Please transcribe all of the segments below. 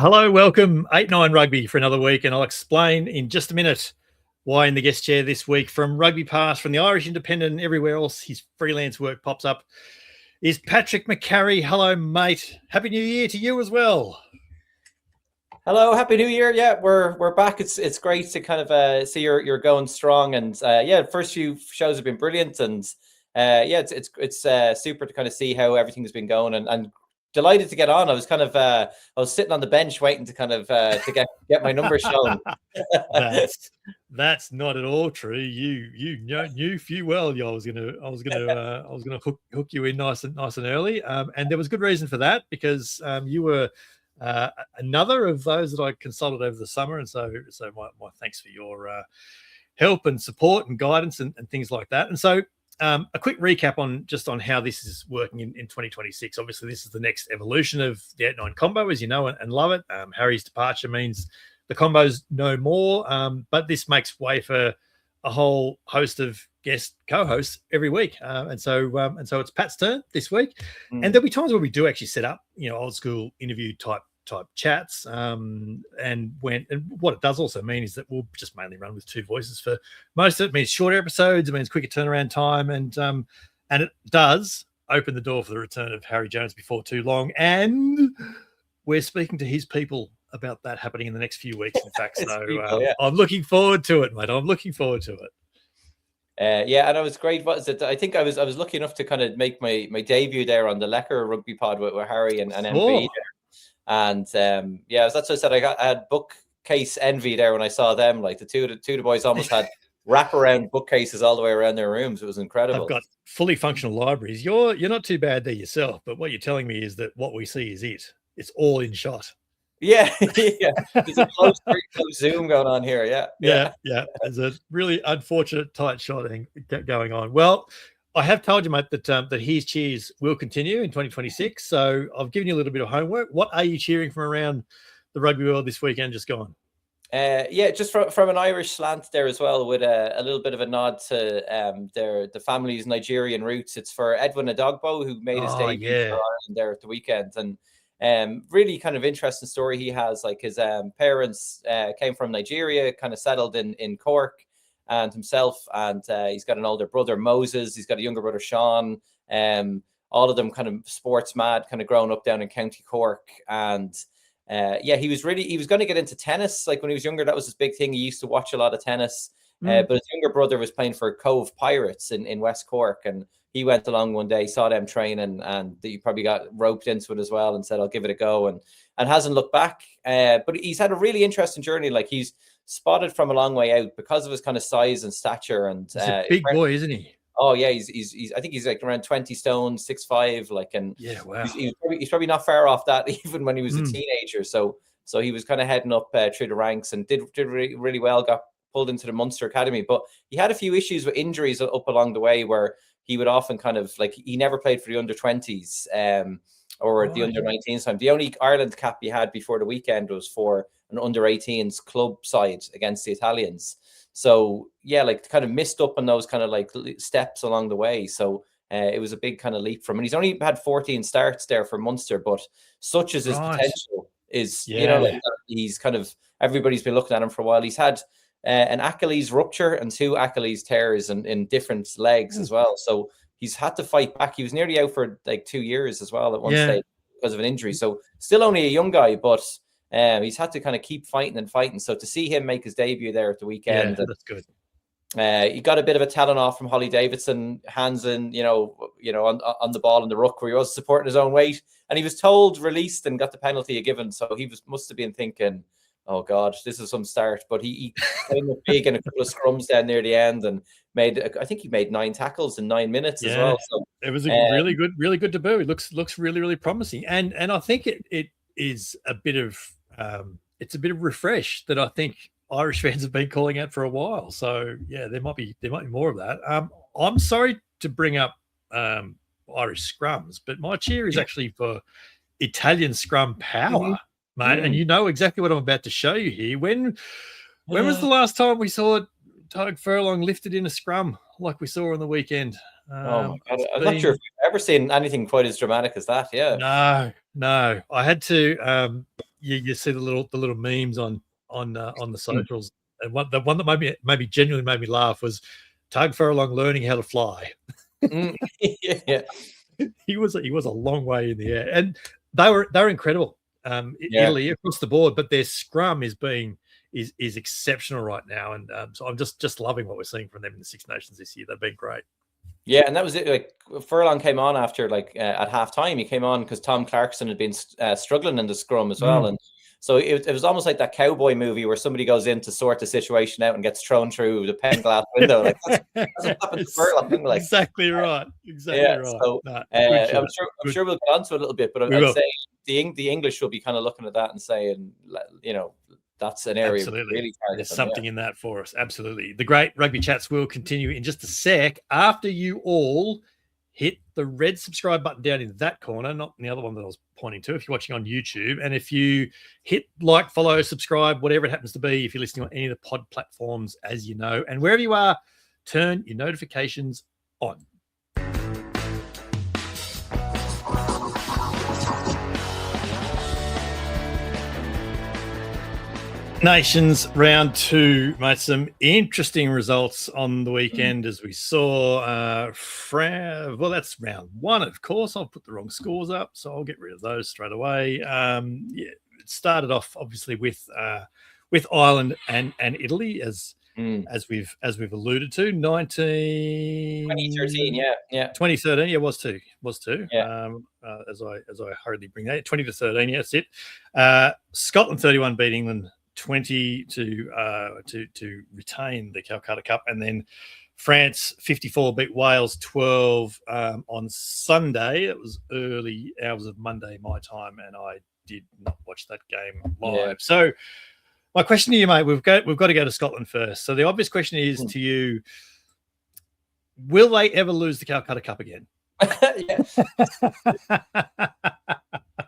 Hello, welcome 8-9 Rugby for another week, and I'll explain in just a minute why in the guest chair this week from Rugby Pass, from the Irish Independent and everywhere else his freelance work pops up, is Patrick McCarry. Hello, mate. Happy New Year to you as well. Hello, Happy New Year. Yeah, we're back. It's great to kind of see you're going strong, and the first few shows have been brilliant, and it's super to kind of see how everything's been going, and delighted to get on. I was kind of I was sitting on the bench waiting to kind of to get my number shown. That's not at all true. You knew few well. I was gonna hook you in nice and early, and there was good reason for that, because you were another of those that I consulted over the summer, and so my thanks for your help and support and guidance and things like that. And so a quick recap on how this is working in 2026. Obviously, this is the next evolution of the 8-9 combo, as you know and love it. Harry's departure means the combos no more, but this makes way for a whole host of guest co-hosts every week, and so it's Pat's turn this week. And there'll be times where we do actually set up, old school interview type chats, and what it does also mean is that we'll just mainly run with two voices for most of it. It means shorter episodes, it means quicker turnaround time, and it does open the door for the return of Harry Jones before too long, and we're speaking to his people about that happening in the next few weeks, in fact. So I'm looking forward to it, mate. I'm looking forward to it. And it was great. What is it? I think I was lucky enough to kind of make my debut there on the Lecker Rugby Pod with Harry and MV. And that's what I said. I had bookcase envy there when I saw them. Like the two of the boys almost had wraparound bookcases all the way around their rooms. It was incredible. I've got fully functional libraries. You're not too bad there yourself, but what you're telling me is that what we see is it's all in shot. Yeah. There's a close zoom going on here. Yeah. There's a really unfortunate tight shot going on. Well, I have told you, mate, that his cheers will continue in 2026. So I've given you a little bit of homework. What are you cheering from around the rugby world this weekend just gone? Just from an Irish slant there as well, with a little bit of a nod to the family's Nigerian roots. It's for Edwin Adogbo, who made his debut for Ireland there at the weekend, and really kind of interesting story he has. Like his parents came from Nigeria, kind of settled in Cork, and himself, and he's got an older brother, Moses. He's got a younger brother, Sean. All of them kind of sports mad, kind of growing up down in County Cork. And he was going to get into tennis. Like when he was younger, that was his big thing. He used to watch a lot of tennis. But his younger brother was playing for Cove Pirates in West Cork, and he went along one day, saw them training, and he probably got roped into it as well, and said, "I'll give it a go," and hasn't looked back. But he's had a really interesting journey. Like he's spotted from a long way out because of his kind of size and stature, and he's a big boy, isn't he? Oh yeah, he's I think he's like around 20 stone, 6'5", like, and yeah, wow. He's probably not far off that even when he was a teenager. So he was kind of heading up through the ranks and did really, really well. Got pulled into the Munster Academy, but he had a few issues with injuries up along the way, where he would often kind of like, he never played for the under-20s or the under-19s time. The only Ireland cap he had before the weekend was for an under-18s club side against the Italians. So like kind of missed up on those kind of like steps along the way. So it was a big kind of leap from him. And he's only had 14 starts there for Munster, but such as his potential is, like he's kind of, everybody's been looking at him for a while. He's had an Achilles rupture and 2 Achilles tears in different legs as well. So he's had to fight back. He was nearly out for like 2 years as well at one stage because of an injury. So still only a young guy, but he's had to kind of keep fighting. So to see him make his debut there at the weekend, that's good. He got a bit of a talent off from Holly Davidson, hands in, on the ball in the ruck, where he was supporting his own weight, and he was told released and got the penalty given. So he must have been thinking, "Oh God, this is some start." But he came up big in a couple of scrums down near the end, and I think he made 9 tackles in 9 minutes as well. So it was a really good debut. It looks really, really promising, and I think it is a bit of it's a bit of refresh that I think Irish fans have been calling out for a while. So there might be more of that. I'm sorry to bring up Irish scrums, but my cheer is actually for Italian scrum power, mate. And you know exactly what I'm about to show you here. When was the last time we saw Tadhg Furlong lifted in a scrum like we saw on the weekend? Oh my God. I'm not sure if we've ever seen anything quite as dramatic as that. Yeah. No. I had to. You see the little memes on the socials, and the one that maybe genuinely made me laugh was Tug Furlong learning how to fly. Yeah. He was a long way in the air, and they were incredible. Italy across the board, but their scrum is exceptional right now, and so I'm just loving what we're seeing from them in the Six Nations this year. They've been great. Yeah, and that was it. Like Furlong came on after at half time. He came on because Tom Clarkson had been struggling in the scrum as well, and so it was almost like that cowboy movie where somebody goes in to sort the situation out and gets thrown through the pane glass window. Like that's what happened to Furlong. Like exactly right. Right. So I'm sure we'll get onto it a little bit, but I'd say the English will be kind of looking at that and saying, that's an area really target. There's something in that for us. Absolutely. The great rugby chats will continue in just a sec after you all hit the red subscribe button down in that corner, not the other one that I was pointing to if you're watching on YouTube. And if you hit like, follow, subscribe, whatever it happens to be, if you're listening on any of the pod platforms, as you know, and wherever you are, turn your notifications on. Nations round 2, mate. Some interesting results on the weekend as we saw. Well, that's round 1, of course. I'll put the wrong scores up, so I'll get rid of those straight away. It started off obviously with Ireland and Italy, as we've alluded to. 2013, yeah. 2013, yeah, was two. Yeah. As I hurriedly bring that 20 to 13, yeah, that's it. Scotland 31 beat England 20 to retain the Calcutta Cup, and then France 54 beat Wales 12 on Sunday. It was early hours of Monday my time, and I did not watch that game live. Yeah. So my question to you, mate, we've got to go to Scotland first. So the obvious question is to you: will they ever lose the Calcutta Cup again?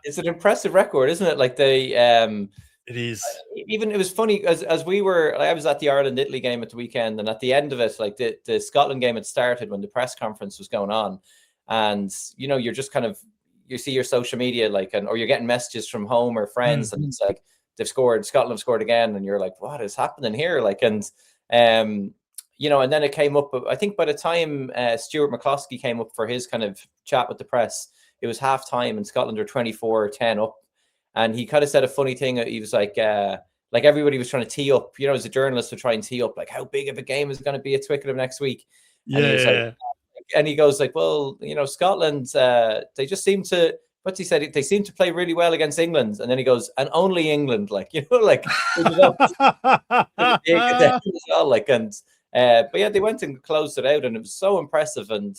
It's an impressive record, isn't it? Like they. It is. Even it was funny as I was at the Ireland Italy game at the weekend, and at the end of it, like the Scotland game had started when the press conference was going on, and you're just kind of, you see your social media or you're getting messages from home or friends, and it's like Scotland have scored again, and you're like, what is happening here? And then it came up. I think by the time Stuart McCloskey came up for his kind of chat with the press, it was half time and Scotland were 24-10 up. And he kind of said a funny thing. He was like everybody was trying to tee up, as a journalist would try and tee up, like how big of a game is it going to be at Twickenham next week? Yeah. And he goes like, well, Scotland, they just seem to, what's he said? They seem to play really well against England. And then he goes, and only England, but yeah, they went and closed it out, and it was so impressive. And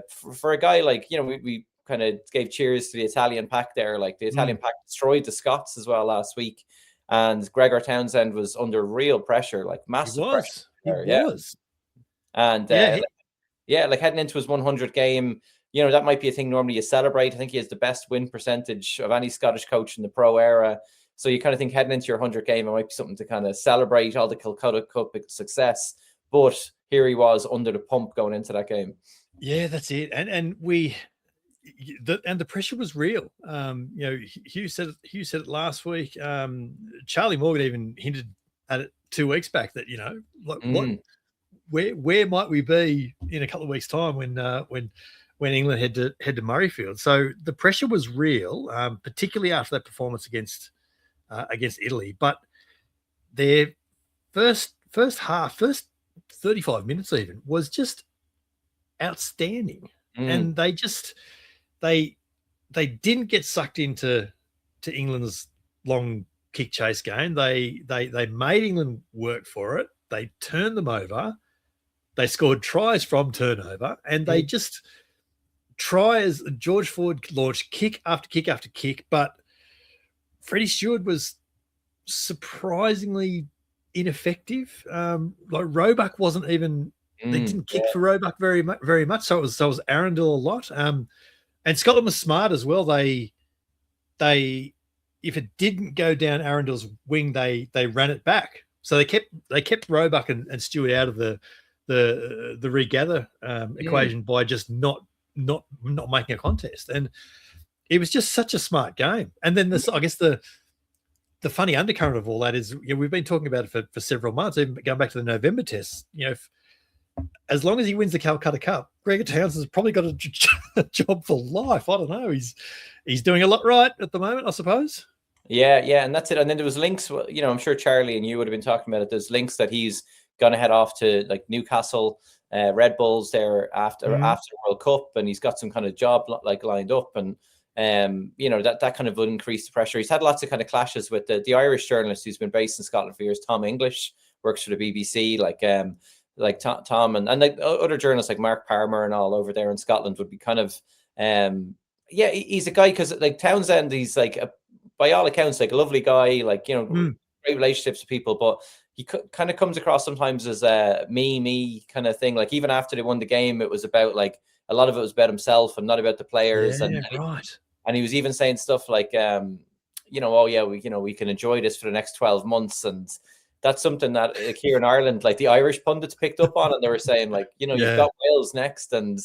for a guy we kind of gave cheers to the Italian pack there. Like the Italian pack destroyed the Scots as well last week, and Gregor Townsend was under real pressure, like massive pressure. He was. And heading into his 100 game, that might be a thing normally you celebrate. I think he has the best win percentage of any Scottish coach in the pro era. So you kind of think heading into your 100 game, it might be something to kind of celebrate all the Calcutta Cup success. But here he was under the pump going into that game. Yeah, that's it. And the pressure was real. Hugh said it last week. Charlie Morgan even hinted at it 2 weeks back that where might we be in a couple of weeks' time when England head to Murrayfield. So the pressure was real, particularly after that performance against Italy. But their first 35 minutes even was just outstanding, and they didn't get sucked into England's long kick chase game. They made England work for it. They turned them over. They scored tries from turnover, and they just tries. George Ford launched kick after kick after kick, but Freddie Stewart was surprisingly ineffective. Roebuck wasn't even. They didn't kick for Roebuck very much. So it was Arundel a lot. And Scotland was smart as well. They if it didn't go down Arundel's wing, they ran it back. So they kept Roebuck and Stewart out of the the regather equation by just not making a contest. And it was just such a smart game. And then I guess the funny undercurrent of all that is, we've been talking about it for several months, even going back to the November tests. As long as he wins the Calcutta Cup, Gregor Townsend's probably got a job for life. I don't know. He's doing a lot right at the moment, I suppose. Yeah, and that's it. And then there was links, I'm sure Charlie and you would have been talking about it. There's links that he's going to head off to like Newcastle, Red Bulls there after the World Cup, and he's got some kind of job like lined up, and that kind of would increase the pressure. He's had lots of kind of clashes with the Irish journalist who's been based in Scotland for years, Tom English, works for the BBC, like Tom and like other journalists like Mark Palmer and all over there in Scotland would be kind of he's a guy, because like Townsend, he's like by all accounts like a lovely guy, like great relationships with people, but he kind of comes across sometimes as a me kind of thing. Like even after they won the game, it was about like a lot of it was about himself and not about the players. And he was even saying stuff like we can enjoy this for the next 12 months. And that's something that like, here in Ireland, like the Irish pundits picked up on, and they were saying like, you've got Wales next. And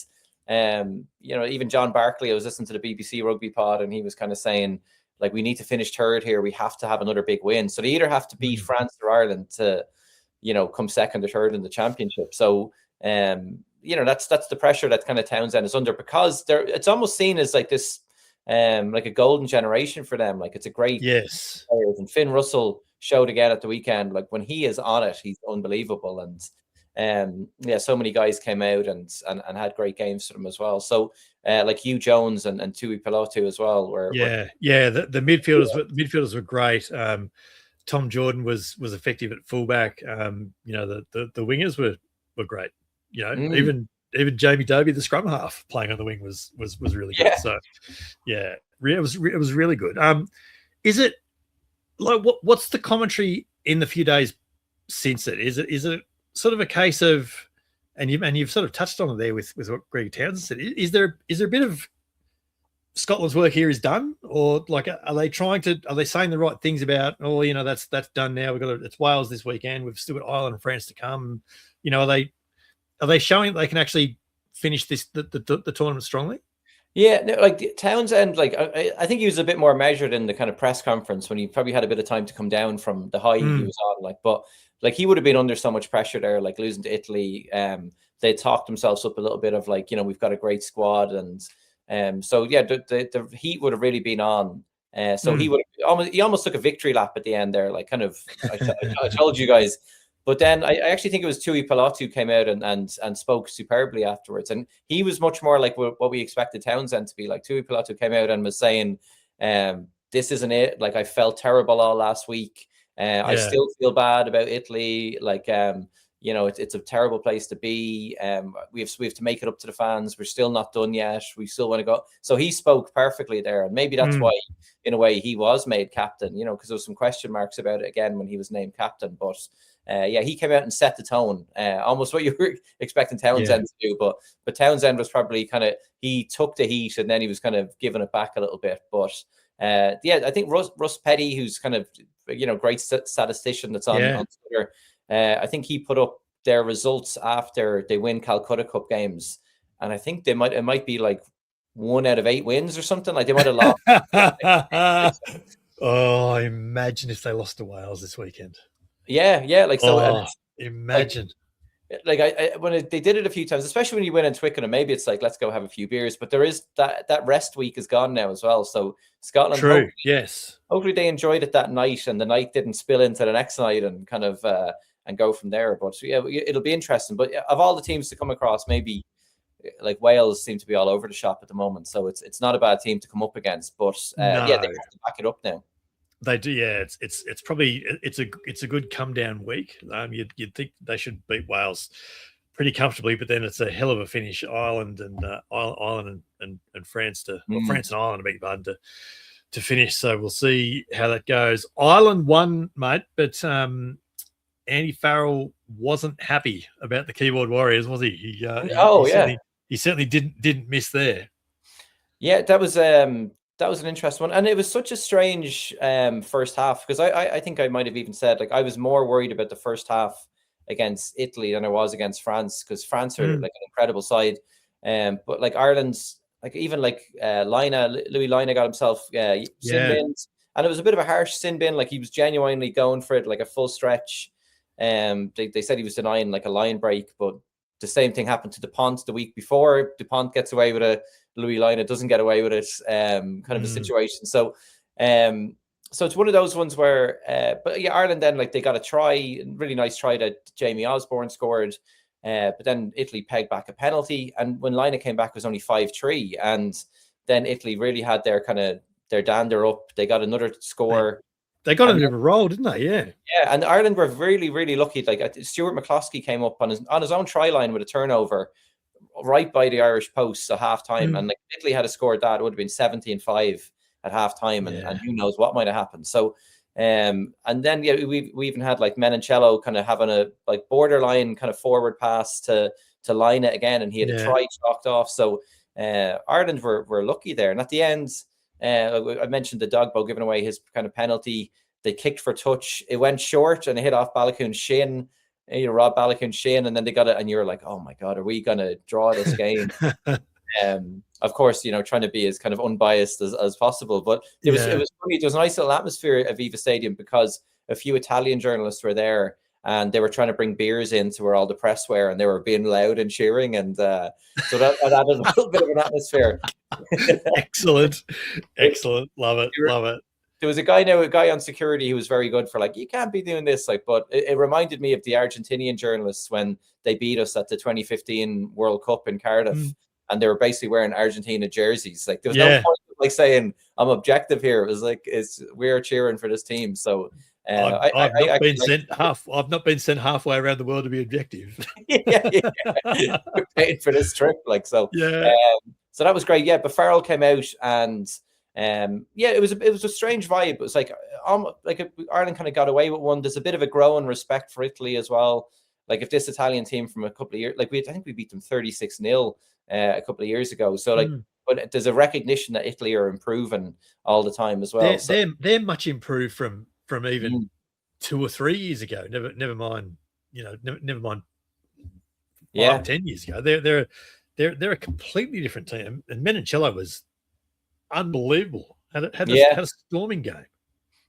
even John Barkley, I was listening to the BBC rugby pod, and he was kind of saying, like, we need to finish third here. We have to have another big win. So they either have to beat France or Ireland to, come second or third in the championship. So, that's the pressure that kind of Townsend is under, because it's almost seen as like this, like a golden generation for them. Like it's a great players. And Finn Russell showed again at the weekend. Like when he is on it, he's unbelievable. And so many guys came out and had great games for them as well. So like Hugh Jones and Tui Pelotu as well. The midfielders were great. Tom Jordan was effective at fullback. The wingers were great. Even Jamie Dobie, the scrum half, playing on the wing was really good. So it was really good. Is it like what's the commentary in the few days since it? Is it sort of a case of, and you've sort of touched on it there with what Gregor Townsend said. Is there a bit of Scotland's work here is done, or like are they saying the right things about, that's done now, it's Wales this weekend, we've still got Ireland and France to come? Are they showing that they can actually finish the tournament strongly? Yeah, no, like Townsend, like I think he was a bit more measured in the kind of press conference when he probably had a bit of time to come down from the high he was on. Like, but like he would have been under so much pressure there, like losing to Italy. They talked themselves up a little bit of like, we've got a great squad, and so the heat would have really been on. So he almost took a victory lap at the end there, like kind of I told you guys. But then I actually think it was Tui Pelotu who came out and spoke superbly afterwards. And he was much more like what we expected Townsend to be. Like Tui Pelotu came out and was saying, this isn't it. Like I felt terrible all last week. I still feel bad about Italy. Like, it's a terrible place to be. We have to make it up to the fans. We're still not done yet. We still want to go. So he spoke perfectly there. And maybe that's why, in a way, he was made captain, because there was some question marks about it again when he was named captain. But he came out and set the tone, almost what you were expecting Townsend to do. But Townsend was probably he took the heat and then he was kind of giving it back a little bit. But I think Russ Petty, who's kind of, great statistician that's on Twitter, I think he put up their results after they win Calcutta Cup games. And I think it might be like 1 out of 8 wins or something. Like they might have lost. Oh, imagine if they lost to Wales this weekend. Yeah. Like so. Imagine. Like I when they did it a few times, especially when you win in Twickenham, maybe it's like, let's go have a few beers. But there is that rest week is gone now as well. So Scotland, true, yes. Hopefully they enjoyed it that night, and the night didn't spill into the next night, and kind of and go from there. But it'll be interesting. But of all the teams to come across, maybe like Wales seem to be all over the shop at the moment. So it's not a bad team to come up against. But they have to back it up now. They do, yeah. It's probably it's a good come down week. You'd think they should beat Wales pretty comfortably, but then it's a hell of a finish. Ireland and France France and Ireland, I beg your pardon, to finish. So we'll see how that goes. Ireland won, mate, but Andy Farrell wasn't happy about the keyboard warriors, was he? He certainly didn't miss there. Yeah, that was an interesting one, and it was such a strange first half, because I think I might have even said, like, I was more worried about the first half against Italy than I was against France, because France are like an incredible side. But like Ireland's, like even like Louis Lina got himself sin bins, and it was a bit of a harsh sin bin. Like he was genuinely going for it, like a full stretch. They said he was denying like a line break, but the same thing happened to Dupont the week before. Dupont gets away with it, Louis Lina doesn't get away with it. Kind of a situation. So so it's one of those ones where, but yeah, Ireland then, like, they got a try, really nice try that Jamie Osborne scored, but then Italy pegged back a penalty, and when Lina came back, it was only 5-3, and then Italy really had their dander up. They got another score. They got a bit of a roll, didn't they? Yeah. Yeah, and Ireland were really, really lucky. Like Stuart McCloskey came up on his own try line with a turnover right by the Irish post at half time, and like Italy had scored that, it would have been 17-5 at half time, and who knows what might have happened. So and then we even had like Menoncello kind of having a like borderline kind of forward pass to line it again, and he had a try chalked off. So Ireland were lucky there. And at the end, I mentioned the Dogbo giving away his kind of penalty. They kicked for touch, it went short and it hit off Balakoon's shin, Rob Balakoon's shin, and then they got it, and you're like, oh my god, are we gonna draw this game? Of course, trying to be as kind of unbiased as possible, but it was funny. There was a nice little atmosphere at Viva Stadium because a few Italian journalists were there, and they were trying to bring beers in to where all the press were, and they were being loud and cheering, and so that added a little bit of an atmosphere. Excellent, love it. There was a guy on security who was very good for like, you can't be doing this, like, but it reminded me of the Argentinian journalists when they beat us at the 2015 World Cup in Cardiff. And they were basically wearing Argentina jerseys. Like there was no point of like saying I'm objective here. It was like we're cheering for this team. So I've not been sent halfway around the world to be objective. We're paying for this trip, like so. So that was great. Yeah, but Farrell came out, and it was a strange vibe. It was like Ireland kind of got away with one. There's a bit of a growing respect for Italy as well. Like if this Italian team from a couple of years, like I think we beat them 36-0. A couple of years ago, so like, but there's a recognition that Italy are improving all the time as well. They're much improved from even 2 or 3 years ago. Never mind, never mind 5-10 years ago. They're a completely different team. And Menoncello was unbelievable. Had a storming game.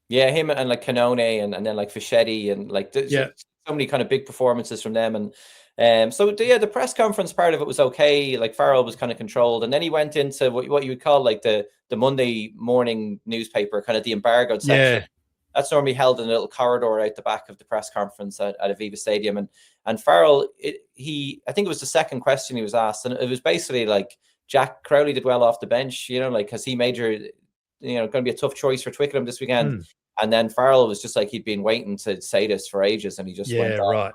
Yeah, him and like Canone and then like Fischetti and like so many kind of big performances from them. And so the press conference part of it was okay. Like Farrell was kind of controlled, and then he went into what you would call like the Monday morning newspaper, kind of the embargoed section. That's normally held in a little corridor out the back of the press conference at Aviva Stadium. And Farrell, I think it was the second question he was asked, and it was basically like, Jack Crowley did well off the bench, like, has he made going to be a tough choice for Twickenham this weekend? And then Farrell was just like, he'd been waiting to say this for ages, and he just went on. Right.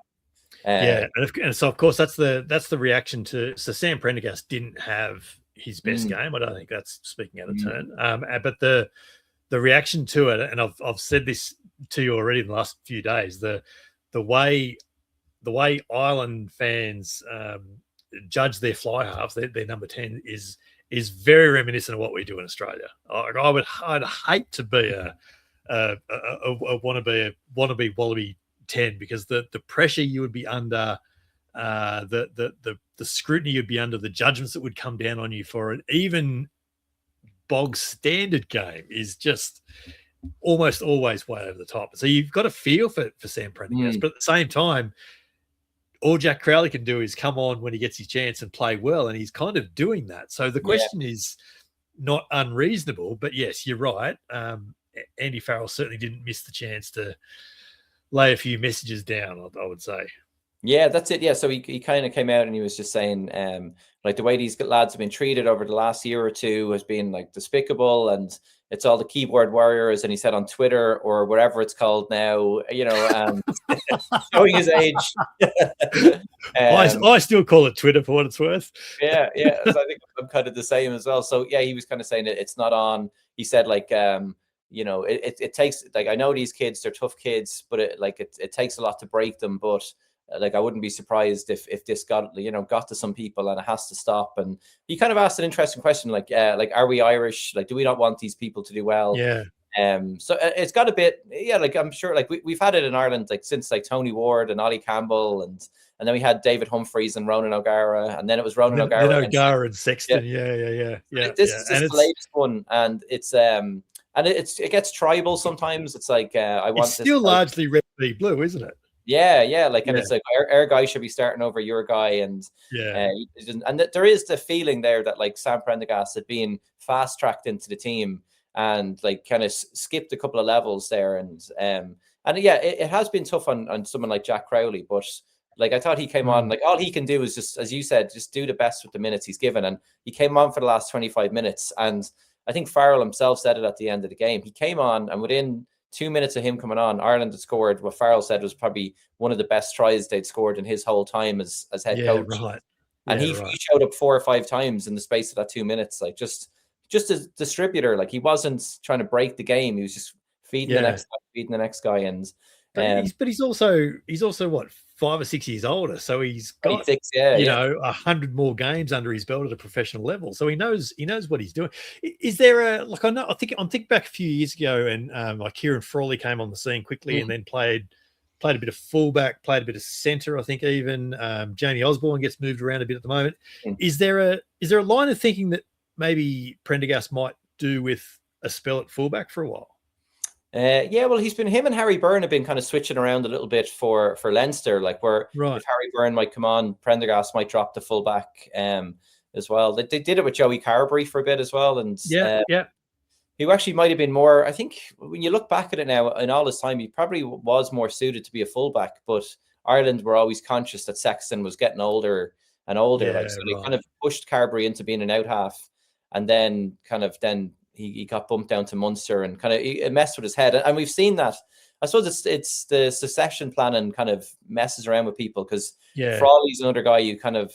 And so of course that's the reaction to. So Sam Prendergast didn't have his best game. I don't think that's speaking out of turn. But the reaction to it, and I've said this to you already in the last few days, the way Ireland fans judge their fly halves, their number 10 is very reminiscent of what we do in Australia. I'd hate to be a wannabe Wallaby 10, because the pressure you would be under, the scrutiny you'd be under, the judgments that would come down on you for an even bog standard game is just almost always way over the top. So you've got a feel for Sam Prendergast, but at the same time, all Jack Crowley can do is come on when he gets his chance and play well, and he's kind of doing that. So the question is not unreasonable, but yes, you're right. Andy Farrell certainly didn't miss the chance to lay a few messages down, I would say. Yeah, that's it. Yeah, so he kind of came out and he was just saying, like, the way these lads have been treated over the last year or two has been like despicable, and it's all the keyboard warriors. And he said on Twitter or wherever it's called now, showing his age. I still call it Twitter for what it's worth. Yeah. So I think I'm kind of the same as well. So yeah, he was kind of saying that it's not on. He said like, it takes, like, I know these kids, they're tough kids, but it takes a lot to break them. But like, I wouldn't be surprised if this got to some people, and it has to stop. And he kind of asked an interesting question, like, are we Irish? Like, do we not want these people to do well? Yeah. So it's got a bit, like I'm sure, like we've had it in Ireland like since like Tony Ward and Ollie Campbell, and then we had David Humphreys and Ronan O'Gara, and then it was Ronan O'Gara then O'Gara and Sexton. Yeah. This is just the latest one, and it gets tribal sometimes. It's like I want. It's still largely red, blue, isn't it? Yeah, like, and it's like our guy should be starting over your guy, and there is the feeling there that like Sam Prendergast had been fast tracked into the team and like kind of skipped a couple of levels there, and it has been tough on someone like Jack Crowley, but like I thought he came on, like all he can do is just, as you said, just do the best with the minutes he's given, and he came on for the last 25 minutes, and I think Farrell himself said it at the end of the game. He came on, and within 2 minutes of him coming on, Ireland had scored what Farrell said was probably one of the best tries they'd scored in his whole time as head coach. Right. And he showed up 4 or 5 times in the space of that 2 minutes, like just a distributor. Like he wasn't trying to break the game; he was just feeding the next guy. And but he's also what, 5 or 6 years older, so he's got 26, 100 more games under his belt at a professional level, so he knows what he's doing. Is there a like I'm thinking back a few years ago, and like Kieran Frawley came on the scene quickly and then played a bit of fullback, played a bit of centre. I think even Jamie Osborne gets moved around a bit at the moment. Is there a line of thinking that maybe Prendergast might do with a spell at fullback for a while? Well, him and Harry Byrne have been kind of switching around a little bit for Leinster, like where if Harry Byrne might come on, Prendergast might drop the fullback as well. They did it with Joey Carberry for a bit as well, and he actually might have been more. I think when you look back at it now, in all his time, he probably was more suited to be a fullback. But Ireland were always conscious that Sexton was getting older and older, so they kind of pushed Carberry into being an out half, and then he got bumped down to Munster, and kind of it messed with his head. And we've seen that. I suppose it's the succession planning kind of messes around with people, because Frawley's another guy you kind of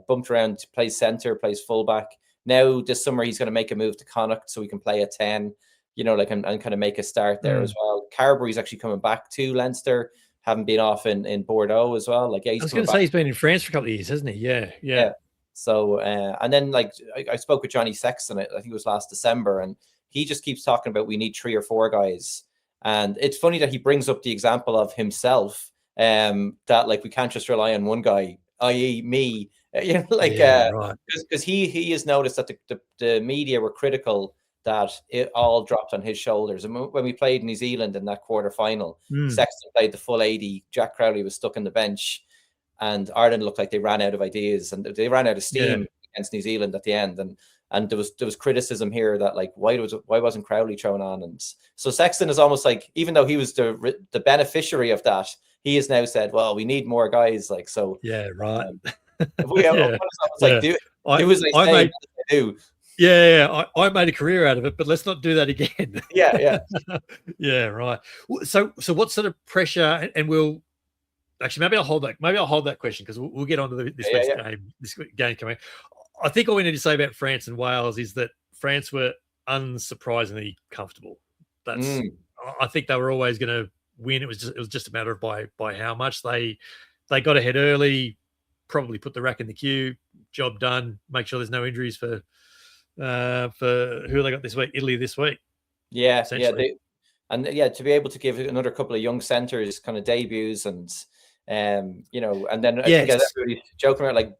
bumped around, plays centre, plays fullback. Now this summer he's going to make a move to Connacht so he can play a 10, and kind of make a start there as well. Carberry's actually coming back to Leinster, having been off in Bordeaux as well. Like, I was going to say he's been in France for a couple of years, hasn't he? Yeah. So, and then like I spoke with Johnny Sexton, I think it was last December, and he just keeps talking about we need 3 or 4 guys. And it's funny that he brings up the example of himself, that like we can't just rely on one guy, i.e. me, because he has noticed that the media were critical that it all dropped on his shoulders. And when we played New Zealand in that quarter final, Sexton played the full 80, Jack Crowley was stuck on the bench, and Ireland looked like they ran out of ideas and they ran out of steam against New Zealand at the end. And there was criticism here that like why wasn't Crowley thrown on? And so Sexton is almost like, even though he was the beneficiary of that, he has now said, well, we need more guys. Like, so I made a career out of it, but let's not do that again. Right. So what sort of pressure? And we'll actually maybe I'll hold that question, because we'll get on to this game coming. I think all we need to say about France and Wales is that France were unsurprisingly comfortable. I think they were always going to win. It was just a matter of by how much. They got ahead early, probably put the rack in the queue, job done. Make sure there's no injuries for who they got this week, Italy this week. To be able to give another couple of young centres kind of debuts, and and then I think everybody's joking about like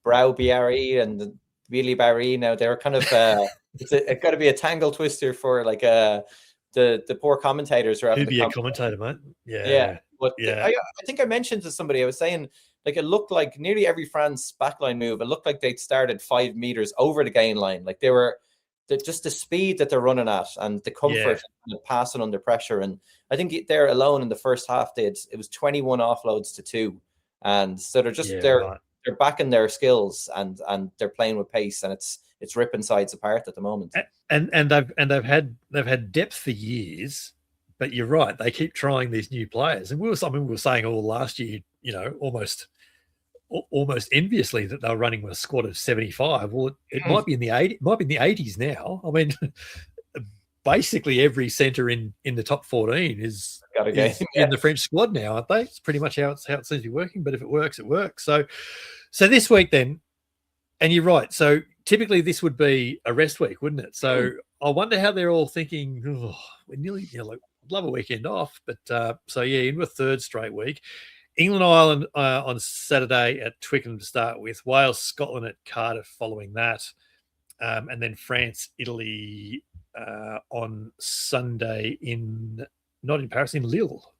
Brow Biarri and Billy Barry. Now they're kind of it's got to be a tangle twister for like the poor commentators who are having to be a commentator, mate. But I think I mentioned to somebody, I was saying, like, it looked like nearly every France backline move, it looked like they'd started 5 meters over the gain line. Like, they were just the speed that they're running at and the comfort and passing under pressure. And I think they're alone in the first half, it was 21 offloads to 2. And so they're just they're backing their skills and they're playing with pace, and it's ripping sides apart at the moment. And they've had depth for years, but you're right, they keep trying these new players. And we were saying all last year, almost enviously, that they were running with a squad of 75. Well, it might be in the 80s now. I mean, basically every centre in the top 14 is in the French squad now, aren't they? It's pretty much how it seems to be working. But if it works, it works. So this week then, and you're right. So typically this would be a rest week, wouldn't it? So I wonder how they're all thinking. Oh, we're nearly, like, I'd love a weekend off, but so yeah, into a third straight week. England, Ireland on Saturday at Twickenham to start with. Wales, Scotland at Cardiff following that, and then France, Italy on Sunday not in Paris, in Lille.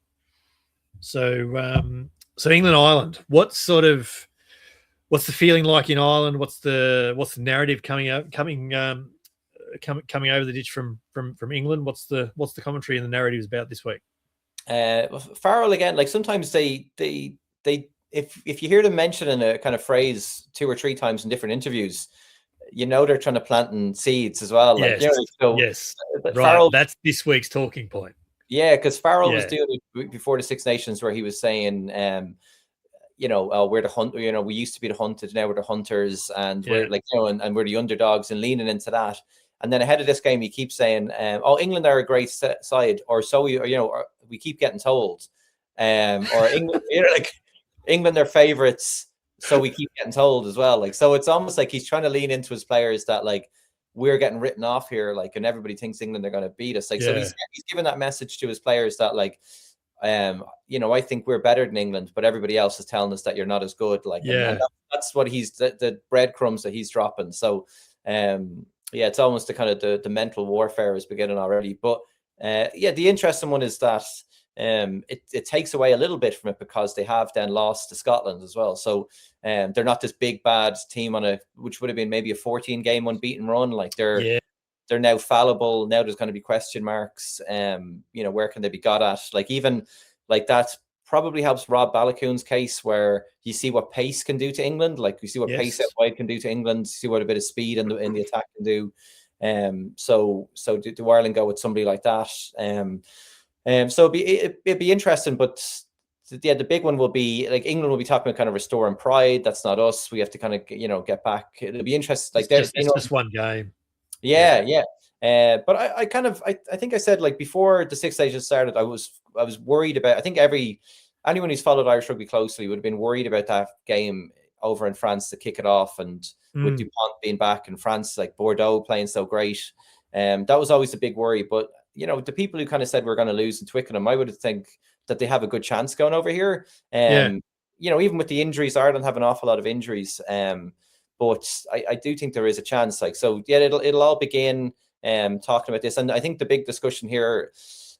So so England, Ireland. What's the feeling like in Ireland? What's the narrative coming over the ditch from England? What's the commentary and the narratives about this week? Farrell again. Like sometimes they if you hear them mentioning a kind of phrase 2 or 3 times in different interviews, they're trying to plant seeds as well. Like, yes, right. Farrell, that's this week's talking point. Yeah, because Farrell was doing it before the Six Nations, where he was saying, we're the hunt. We used to be the hunted, now we're the hunters, and we're like, and we're the underdogs, and leaning into that. And then ahead of this game, he keeps saying, England are a great side, or so we keep getting told, or England, England are favourites, so we keep getting told as well. Like, so it's almost like he's trying to lean into his players that, like, we're getting written off here, like, and everybody thinks England are going to beat us. Like, so he's giving that message to his players that, like, I think we're better than England, but everybody else is telling us that you're not as good. Like, and that's what the breadcrumbs that he's dropping. So, it's almost the kind of the mental warfare is beginning already. But the interesting one is that it takes away a little bit from it, because they have then lost to Scotland as well. So they're not this big bad team which would have been maybe a 14-game unbeaten run. Like, they're now fallible. Now there's going to be question marks. Where can they be got at? Like, even like that probably helps Rob Balakoon's case, where you see what pace can do to England. Like, you see what pace out wide can do to England. See what a bit of speed in the attack can do. So do Ireland go with somebody like that? So it'd be interesting, but the big one will be, like, England will be talking about kind of restoring pride. That's not us. We have to kind of get back. It'll be interesting. Like, it's just one game. But I think I said, like, before the Six Nations started, I was worried about. I think anyone who's followed Irish rugby closely would have been worried about that game over in France to kick it off, and with Dupont being back in France, like Bordeaux playing so great. That was always a big worry. But the people who kind of said we're going to lose in Twickenham, I would think that they have a good chance going over here. Even with the injuries, Ireland have an awful lot of injuries. But I do think there is a chance. Like, so it'll all begin talking about this. And I think the big discussion here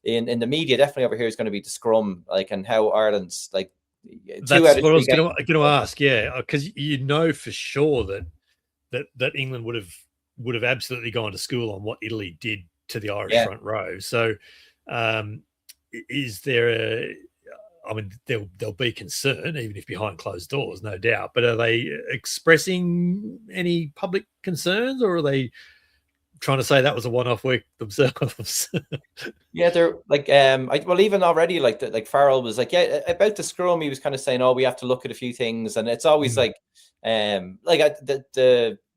in the media, definitely over here, is going to be the scrum, like, and how Ireland's, like, that's what I was going to ask. Because for sure that England would have absolutely gone to school on what Italy did to the Irish front row. So is there there'll be concern, even if behind closed doors, no doubt. But are they expressing any public concerns, or are they trying to say that was a one-off week themselves? They're like, even already, like Farrell was like, about the scrum, he was kind of saying, we have to look at a few things, and it's always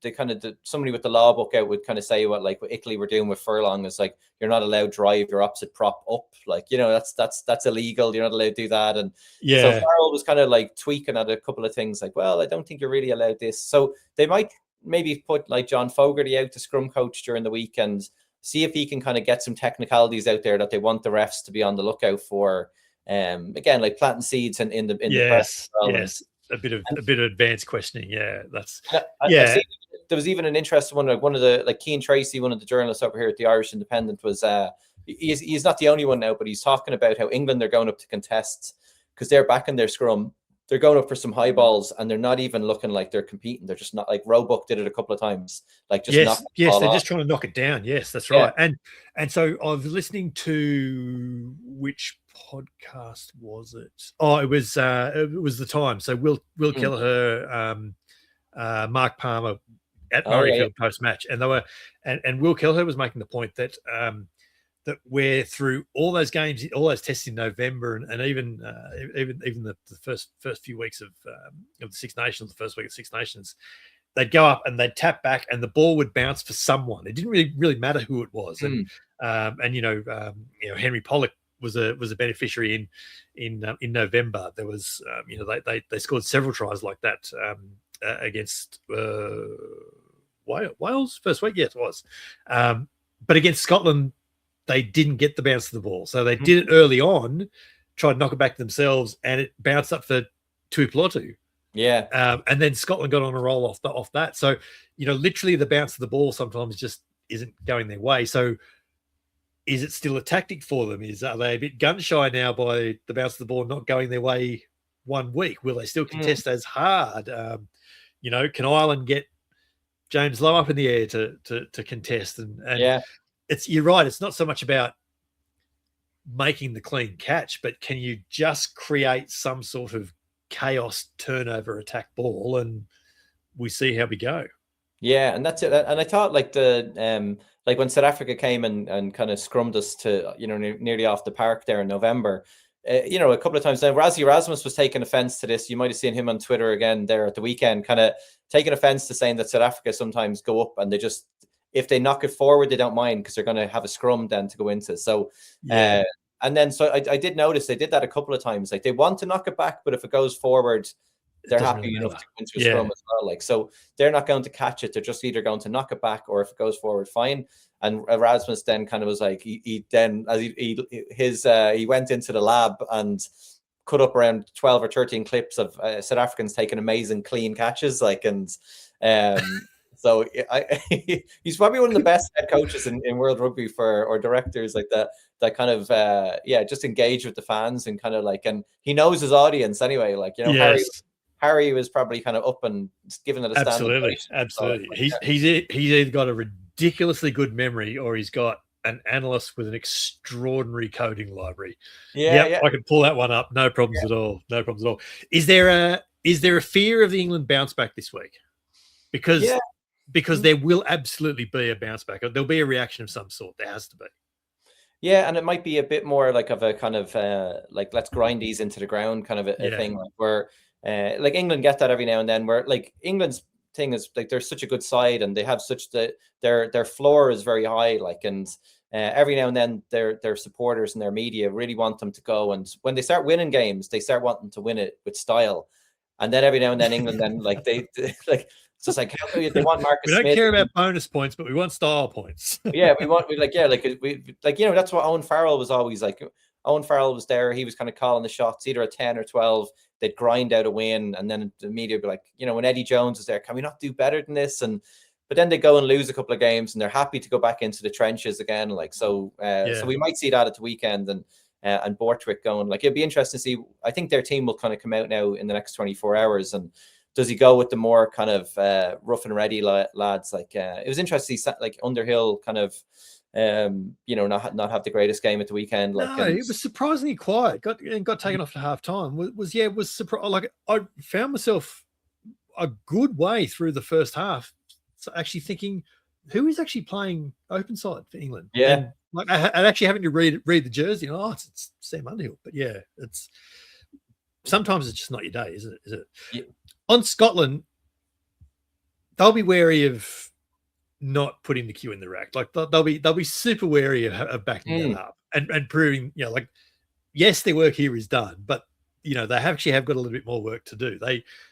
the kind of somebody with the law book out would kind of say what Italy were doing with furlong is, like, you're not allowed to drive your opposite prop up, like, that's illegal, you're not allowed to do that. And so Farrell was kind of like tweaking at a couple of things, like, well, I don't think you're really allowed this. So they might maybe put, like, John Fogarty out to scrum coach during the week and see if he can kind of get some technicalities out there that they want the refs to be on the lookout for. Again, like, planting seeds in the press. A bit of advanced questioning. That's there was even an interesting one. Like, one of the, like, Keane Tracy, one of the journalists over here at the Irish Independent, was he's not the only one now, but he's talking about how England are going up to contest because they're back in their scrum. They're going up for some high balls, and they're not even looking like they're competing. They're just not, like, Roebuck did it a couple of times. Like, just they're off. Just trying to knock it down. Yes, that's right. And so I was listening to, which podcast was it? Oh, it was The Times. So Will Kelleher, Mark Palmer at Murrayfield post match, and they were, and Will Kelleher was making the point that that we're through all those games, all those tests in November, and even the first few weeks of the Six Nations, the first week of Six Nations, they'd go up and they'd tap back, and the ball would bounce for someone. It didn't really matter who it was, and Henry Pollock was a beneficiary in November. There was they scored several tries like that against Wales first week. Yes, it was. but against Scotland, they didn't get the bounce of the ball. So they did it early on, tried to knock it back themselves, and it bounced up for Tuipulotu. Yeah. And then Scotland got on a roll off that. So, literally the bounce of the ball sometimes just isn't going their way. So is it still a tactic for them? Are they a bit gun shy now by the bounce of the ball not going their way one week? Will they still contest as hard? Can Ireland get James Lowe up in the air to contest? And yeah, you're right. It's not so much about making the clean catch, but can you just create some sort of chaos turnover attack ball, and we see how we go. Yeah, and that's it. And I thought like like when South Africa came and kind of scrummed us to nearly off the park there in November, a couple of times now, Rassie Erasmus was taking offense to this. You might have seen him on Twitter again there at the weekend, kind of taking offense to saying that South Africa sometimes go up and they just, if they knock it forward, they don't mind because they're going to have a scrum then to go into. So yeah. And then, so I did notice they did that a couple of times. Like they want to knock it back, but if it goes forward, they're happy enough to go into a scrum as well. Like, so they're not going to catch it. They're just either going to knock it back, or if it goes forward, fine. And Erasmus then kind of was like, he went into the lab and cut up around 12 or 13 clips of South Africans taking amazing clean catches. Like, and so he's probably one of the best head coaches in World Rugby or directors like that kind of just engage with the fans and kind of like, and he knows his audience anyway. Like, yes. Harry was probably kind of up and giving it a absolutely. He's either got a ridiculously good memory or he's got an analyst with an extraordinary coding library. I can pull that one up. No problems at all. No problems at all. Is there a fear of the England bounce back this week? Because there will absolutely be a bounce back. There'll be a reaction of some sort. There has to be. Yeah, and it might be a bit more like of a kind of like let's grind these into the ground kind of a thing, like where like England get that every now and then, where like England's thing is like they're such a good side and they have such their floor is very high, like, and every now and then their supporters and their media really want them to go, and when they start winning games, they start wanting to win it with style, and then every now and then England then like they like. So it's like they want Marcus we don't Smith. care about bonus points, but we want style points. That's what Owen Farrell was always like. Owen Farrell was there. He was kind of calling the shots, either a 10 or 12. They'd grind out a win, and then the media would be like, when Eddie Jones was there, can we not do better than this? But then they go and lose a couple of games, and they're happy to go back into the trenches again. Like so we might see that at the weekend, and Borthwick going. Like, it'd be interesting to see. I think their team will kind of come out now in the next 24 hours and. Does he go with the more kind of rough and ready lads? Like it was interesting to see like Underhill kind of not have the greatest game at the weekend. Like, no, it was surprisingly quiet. Got taken off to half time. Was surprised. Like, I found myself a good way through the first half, so actually thinking, who is actually playing open side for England? Yeah, and like I actually having to read the jersey. It's Sam Underhill, but it's sometimes it's just not your day, is it? Yeah. On Scotland, they'll be wary of not putting the cue in the rack. Like they'll be super wary of backing that up and proving, like, yes, their work here is done, but they actually have got a little bit more work to do.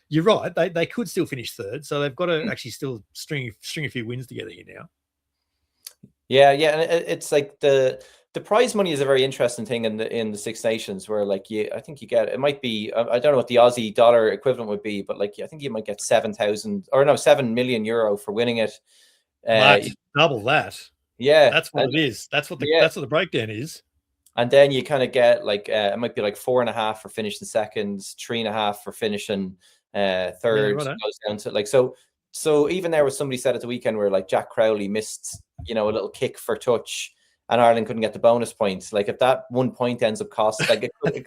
You're right, they could still finish third, so they've got to actually still string a few wins together here now. Yeah, and it's like the prize money is a very interesting thing in the Six Nations, where like I think you get, it might be, I don't know what the Aussie dollar equivalent would be, but like I think you might get 7 million euro for winning it. Double that. Yeah, that's what it is. That's what the breakdown is. And then you kind of get like it might be like 4.5 for finishing second, 3.5 for finishing third. Yeah, right. Goes down to like so even there was somebody said at the weekend where like Jack Crowley missed a little kick for touch. And Ireland couldn't get the bonus points. Like, if that 1 point ends up costing, like you don't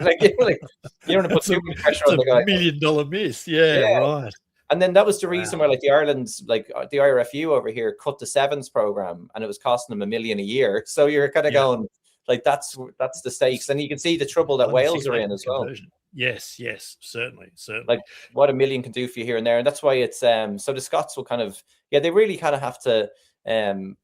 want to put too much pressure on the guy. $1 million miss, yeah, right. And then that was the reason why, like, the Ireland's, like the IRFU over here cut the sevens program, and it was costing them $1 million a year. So you're kind of going, like, that's the stakes, and you can see the trouble that Wales are in as well. Yes, certainly. Like, what $1 million can do for you here and there, and that's why it's so the Scots will kind of they really kind of have to.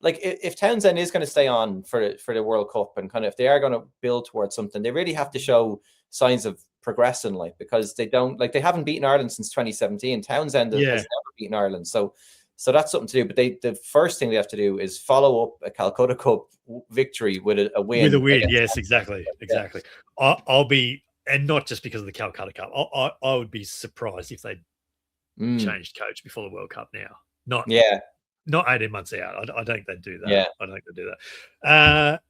Like if Townsend is going to stay on for the World Cup, and kind of if they are going to build towards something, they really have to show signs of progressing, like, because they haven't beaten Ireland since 2017. Townsend has never beaten Ireland, so So that's something to do. But the first thing they have to do is follow up a Calcutta Cup victory with a win. With a win, yes, exactly. I'll be, and not just because of the Calcutta Cup. I would be surprised if they changed coach before the World Cup now. Not 18 months out. I don't think they'd do that. Yeah. I don't think they'd do that.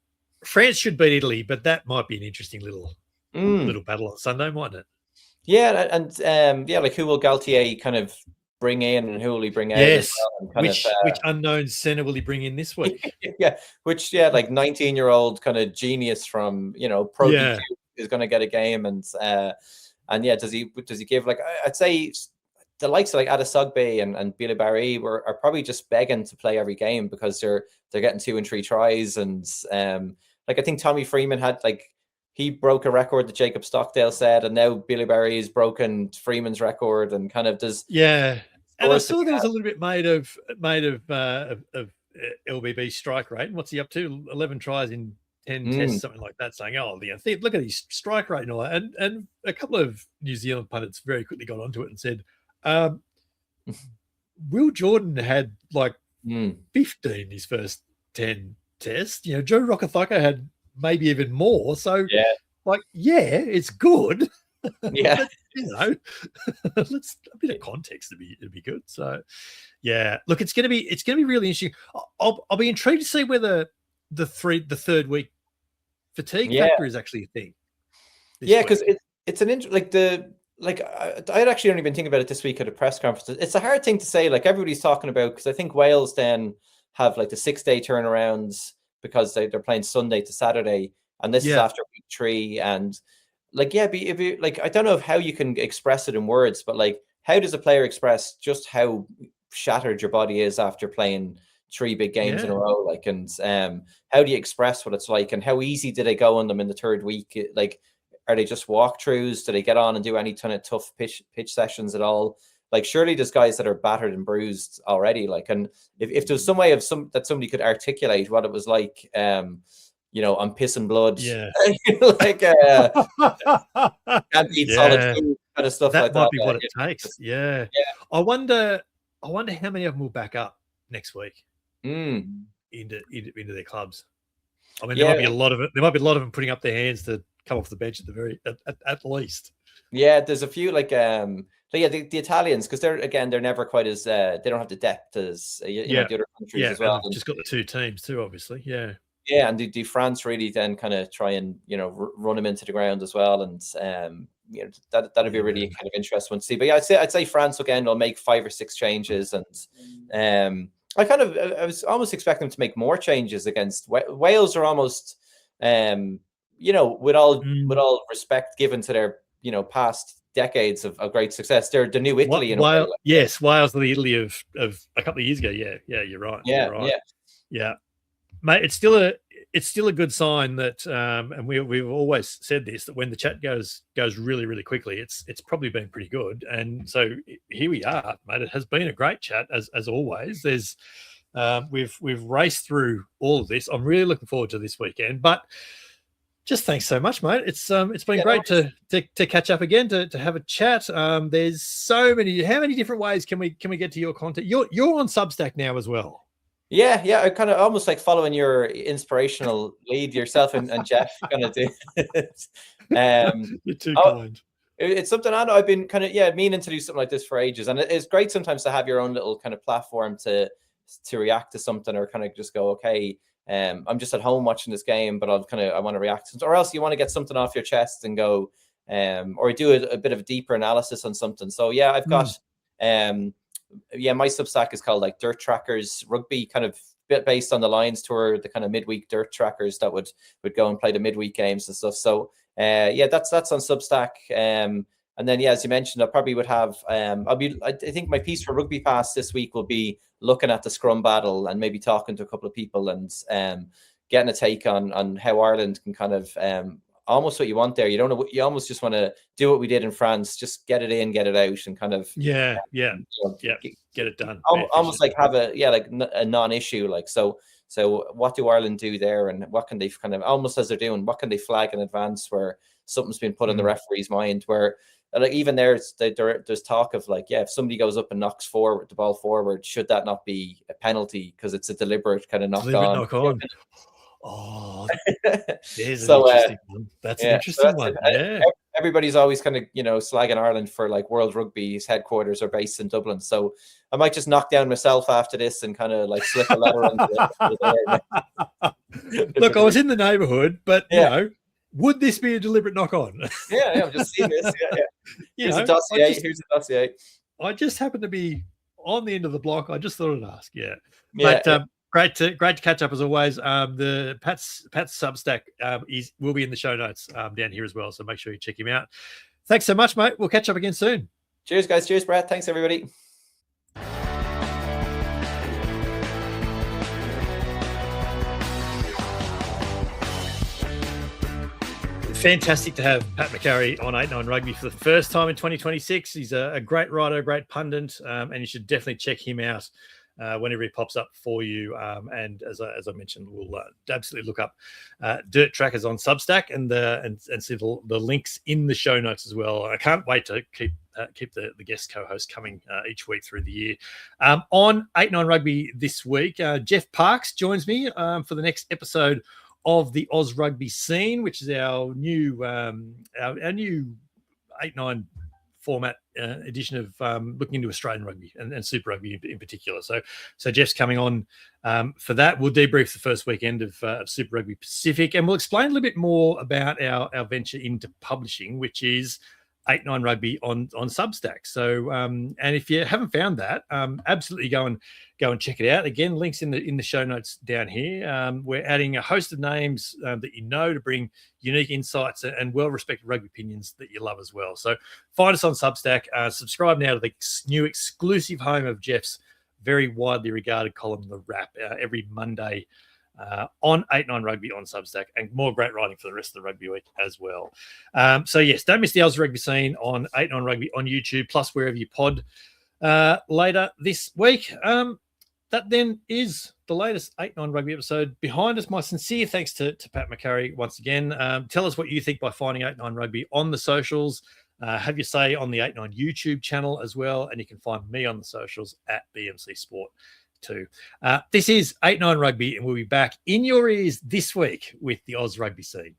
France should beat Italy, but that might be an interesting little battle on Sunday, mightn't it? Yeah, and like who will Galtier kind of bring in and who will he bring out? Yes, well, which unknown centre will he bring in this week? Like 19-year-old kind of genius from Pro D2 is going to get a game, and does he give, like, I'd say the likes of like Adesogbe and Billy Barry are probably just begging to play every game because they're getting 2 and 3 tries, and like I think Tommy Freeman had, like, he broke a record that Jacob Stockdale said, and now Billy Barry has broken Freeman's record, and kind of does. Yeah, and I saw there was a little bit made of LBB strike rate. And what's he up to? 11 tries in 10 tests, something like that. Saying, "Oh, look at his strike rate and all that." And a couple of New Zealand pundits very quickly got onto it and said, "Will Jordan had like 15 his first 10 tests. Joe Rokithaka had maybe even more. So, it's good. Yeah, let's a bit of context to be good. So, look, it's going to be really interesting. I'll be intrigued to see whether the third week fatigue factor is actually a thing. Yeah, because it's an I had actually only been thinking about it this week at a press conference. It's a hard thing to say, like everybody's talking about, because I think Wales then have like the 6-day turnarounds because they're playing Sunday to Saturday, and this is after week 3, and like if you like, I don't know how you can express it in words, but like how does a player express just how shattered your body is after playing 3 big games in a row, like, and how do you express what it's like, and how easy did they go on them in the 3rd week? Like, are they just walkthroughs? Do they get on and do any kind of tough pitch sessions at all? Like, surely there's guys that are battered and bruised already. Like, and if there's some way of that somebody could articulate what it was like, I'm pissing blood. Yeah. Like, can't eat solid food, kind of stuff like that. That might be what it takes. Yeah. I wonder how many of them will back up next week into their clubs. I mean, there might be a lot of it. There might be a lot of them putting up their hands to come off the bench at least. Yeah, there's a few like the Italians, because they're never quite as they don't have the depth as the other countries as well. And just got the 2 teams too, obviously. Yeah, and do France really then kind of try and run them into the ground as well, and that'd be really kind of interesting to see. But I'd say France again will make 5 or 6 changes, and I was almost expecting them to make more changes against Wales. Are almost with all respect given to their past decades of great success, they're the new Italy in a way. Yes, Wales are the Italy of a couple of years ago. Yeah, you're right. Yeah, mate, it's still a good sign that and we've always said this, that when the chat goes really, really quickly, it's probably been pretty good. And so here we are, mate. It has been a great chat as always. There's we've raced through all of this. I'm really looking forward to this weekend, but just thanks so much, mate. It's been great to catch up again, to have a chat. There's so many. How many different ways can we get to your content? You're on Substack now as well. Yeah. I kind of almost like following your inspirational lead yourself and Jeff kind of do. You're too kind. It's something I've been kind of meaning to do something like this for ages, and it's great sometimes to have your own little kind of platform to react to something, or kind of just go, okay, I'm just at home watching this game, but I want to react, or else you want to get something off your chest and go, or do a bit of a deeper analysis on something. So I've got my Substack is called like Dirt Trackers Rugby, kind of bit based on the Lions tour, the kind of midweek dirt trackers that would go and play the midweek games and stuff. So that's on Substack. And then as you mentioned, I probably would have I think my piece for Rugby Pass this week will be looking at the scrum battle and maybe talking to a couple of people and getting a take on how Ireland can kind of almost what you want there. You don't know, you almost just want to do what we did in France, just get it in, get it out, and kind of get it done. Almost like have a non-issue, like so what do Ireland do there, and what can they kind of, almost as they're doing, what can they flag in advance where something's been put in the referee's mind where, like, even there's talk of like, yeah, if somebody goes up and knocks the ball forward, should that not be a penalty because it's a deliberate kind of knock on? Oh, there's so, an interesting one. That's an interesting one. Yeah. Everybody's always kind of, slagging Ireland for like World Rugby's headquarters are based in Dublin. So I might just knock down myself after this and kind of like slip a letter into Look, I was in the neighborhood, but would this be a deliberate knock on? I'm just seeing this. Here's a dossier. I just happened to be on the end of the block. I just thought I'd ask. But great to catch up as always. The Pat's Substack will be in the show notes down here as well. So make sure you check him out. Thanks so much, mate. We'll catch up again soon. Cheers, guys. Cheers, Brett. Thanks, everybody. Fantastic to have Pat McCarry on 8-9 Rugby for the first time in 2026. He's a great writer, great pundit, and you should definitely check him out whenever he pops up for you. And as I mentioned, we'll absolutely look up Dirt Trackers on Substack and see the links in the show notes as well. I can't wait to keep the guest co-host coming each week through the year. On 8-9 Rugby this week, Jeff Parks joins me for the next episode of the Oz Rugby Scene, which is our new 8-9 format edition of looking into Australian rugby and Super Rugby in particular. So Jeff's coming on for that. We'll debrief the first weekend of Super Rugby Pacific, and we'll explain a little bit more about our venture into publishing, which is 8-9 Rugby on Substack. So and if you haven't found that, absolutely go and check it out. Again, links in the show notes down here. We're adding a host of names that you know to bring unique insights and well-respected rugby opinions that you love as well. So find us on Substack. Subscribe now to the new exclusive home of Jeff's very widely regarded column, The Wrap, every Monday on 8-9 Rugby on Substack, and more great writing for the rest of the rugby week as well. So yes, don't miss the Oz Rugby Scene on 8-9 Rugby on YouTube, plus wherever you pod later this week. That then is the latest 8-9 Rugby episode behind us. My sincere thanks to Pat McCarry once again. Tell us what you think by finding 8-9 Rugby on the socials. Have your say on the 8-9 YouTube channel as well, and you can find me on the socials at BMC Sport too. This is 8-9 Rugby, and we'll be back in your ears this week with the Oz Rugby Scene.